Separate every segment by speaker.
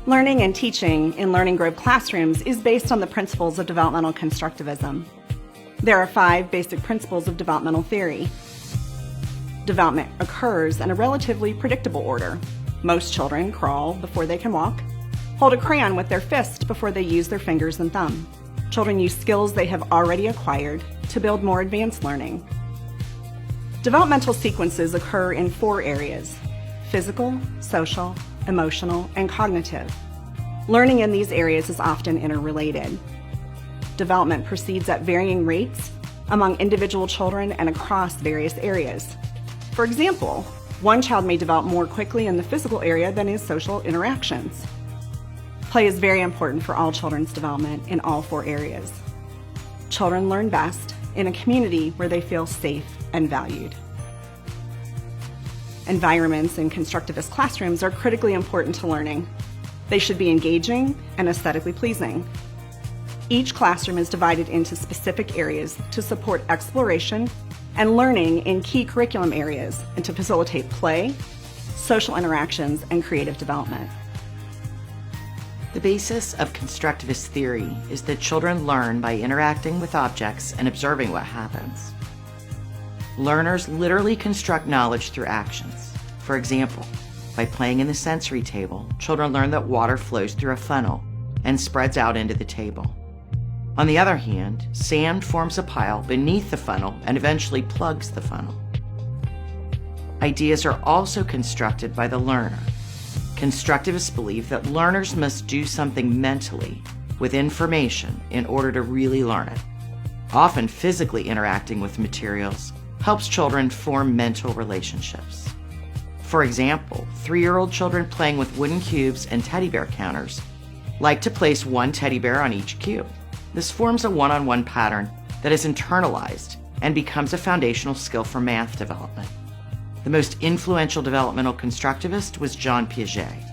Speaker 1: Learning and teaching in Learning Grove classrooms is based on the principles of developmental constructivism. There are 5 basic principles of developmental theory. Development occurs in a relatively predictable order. Most children crawl before they can walk, hold a crayon with their fist before they use their fingers and thumb. Children use skills they have already acquired to build more advanced learning. Developmental sequences occur in 4 areas: physical, social, emotional, and cognitive. Learning in these areas is often interrelated. Development proceeds at varying rates among individual children and across various areas. For example, one child may develop more quickly in the physical area than his social interactions. Play is very important for all children's development in all 4 areas. Children learn best in a community where they feel safe and valued. Environments in constructivist classrooms are critically important to learning. They should be engaging and aesthetically pleasing. Each classroom is divided into specific areas to support exploration and learning in key curriculum areas and to facilitate play, social interactions, and creative development.
Speaker 2: The basis of constructivist theory is that children learn by interacting with objects and observing what happens. Learners literally construct knowledge through actions. For example, by playing in the sensory table, children learn that water flows through a funnel and spreads out into the table. On the other hand, sand forms a pile beneath the funnel and eventually plugs the funnel. Ideas are also constructed by the learner. Constructivists believe that learners must do something mentally with information in order to really learn it. Often physically interacting with materials helps children form mental relationships. For example, 3-year-old children playing with wooden cubes and teddy bear counters like to place one teddy bear on each cube. This forms a one-on-one pattern that is internalized and becomes a foundational skill for math development. The most influential developmental constructivist was John Piaget,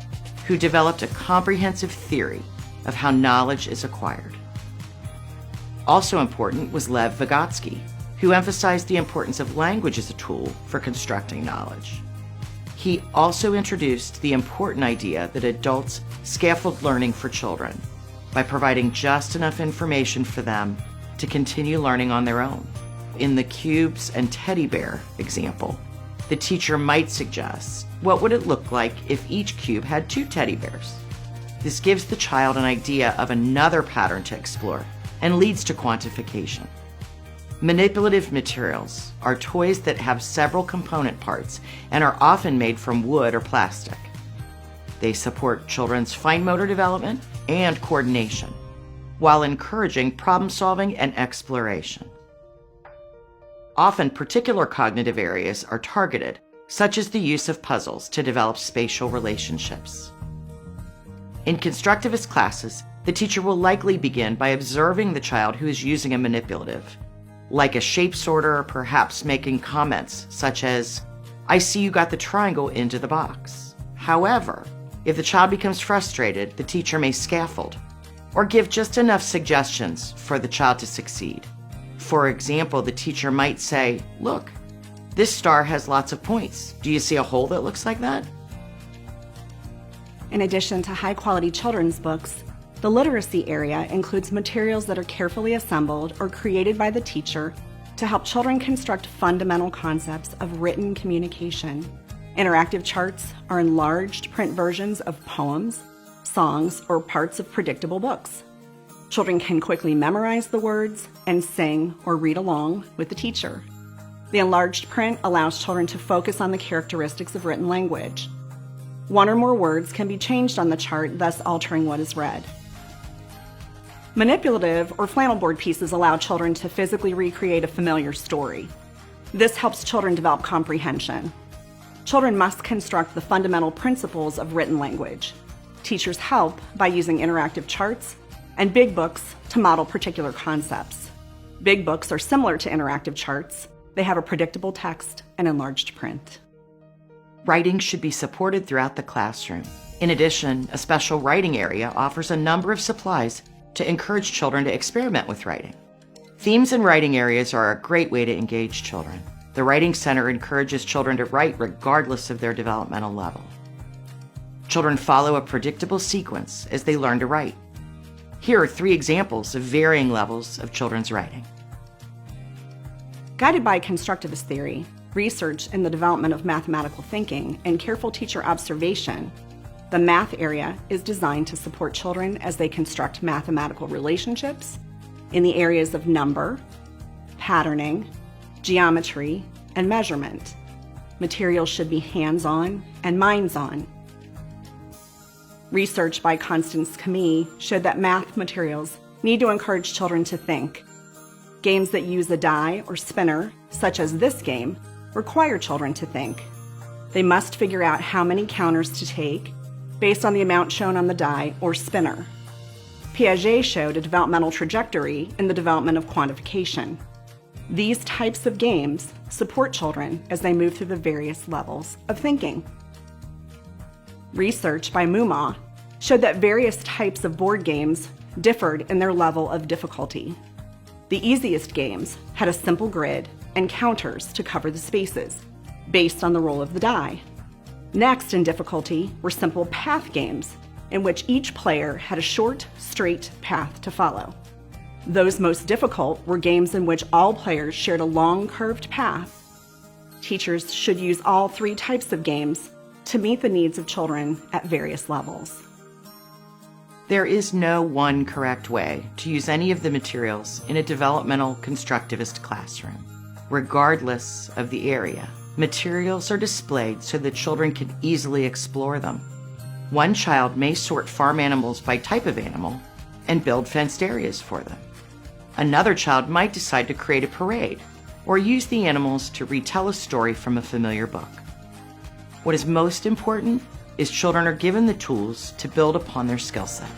Speaker 2: who developed a comprehensive theory of how knowledge is acquired. Also important was Lev Vygotsky, who emphasized the importance of language as a tool for constructing knowledge. He also introduced the important idea that adults scaffold learning for children by providing just enough information for them to continue learning on their own. In the cubes and teddy bear example, the teacher might suggest, what would it look like if each cube had 2 teddy bears? This gives the child an idea of another pattern to explore and leads to quantification. Manipulative materials are toys that have several component parts and are often made from wood or plastic. They support children's fine motor development and coordination, while encouraging problem solving and exploration. Often particular cognitive areas are targeted, such as the use of puzzles to develop spatial relationships. In constructivist classes, the teacher will likely begin by observing the child who is using a manipulative, like a shape sorter, or perhaps making comments such as, "I see you got the triangle into the box." However, if the child becomes frustrated, the teacher may scaffold or give just enough suggestions for the child to succeed. For example, the teacher might say, "Look, this star has lots of points. Do you see a hole that looks like that?"
Speaker 1: In addition to high-quality children's books, the literacy area includes materials that are carefully assembled or created by the teacher to help children construct fundamental concepts of written communication. Interactive charts are enlarged print versions of poems, songs, or parts of predictable books. Children can quickly memorize the words and sing or read along with the teacher. The enlarged print allows children to focus on the characteristics of written language. 1 or more words can be changed on the chart, thus altering what is read. Manipulative or flannel board pieces allow children to physically recreate a familiar story. This helps children develop comprehension. Children must construct the fundamental principles of written language. Teachers help by using interactive charts and big books to model particular concepts. Big books are similar to interactive charts. They have a predictable text and enlarged print.
Speaker 2: Writing should be supported throughout the classroom. In addition, a special writing area offers a number of supplies to encourage children to experiment with writing. Themes and writing areas are a great way to engage children. The Writing Center encourages children to write regardless of their developmental level. Children follow a predictable sequence as they learn to write. Here are 3 examples of varying levels of children's writing.
Speaker 1: Guided by constructivist theory, research in the development of mathematical thinking, and careful teacher observation, the math area is designed to support children as they construct mathematical relationships in the areas of number, patterning, geometry, and measurement. Materials should be hands-on and minds-on. Research by Constance Camille showed that math materials need to encourage children to think. Games that use a die or spinner, such as this game, require children to think. They must figure out how many counters to take based on the amount shown on the die or spinner. Piaget showed a developmental trajectory in the development of quantification. These types of games support children as they move through the various levels of thinking. Research by Mumma showed that various types of board games differed in their level of difficulty. The easiest games had a simple grid and counters to cover the spaces, based on the roll of the die. Next in difficulty were simple path games, in which each player had a short, straight path to follow. Those most difficult were games in which all players shared a long, curved path. Teachers should use all 3 types of games to meet the needs of children at various levels.
Speaker 2: There is no one correct way to use any of the materials in a developmental constructivist classroom. Regardless of the area, materials are displayed so that children can easily explore them. One child may sort farm animals by type of animal and build fenced areas for them. Another child might decide to create a parade or use the animals to retell a story from a familiar book. What is most important is children are given the tools to build upon their skill set.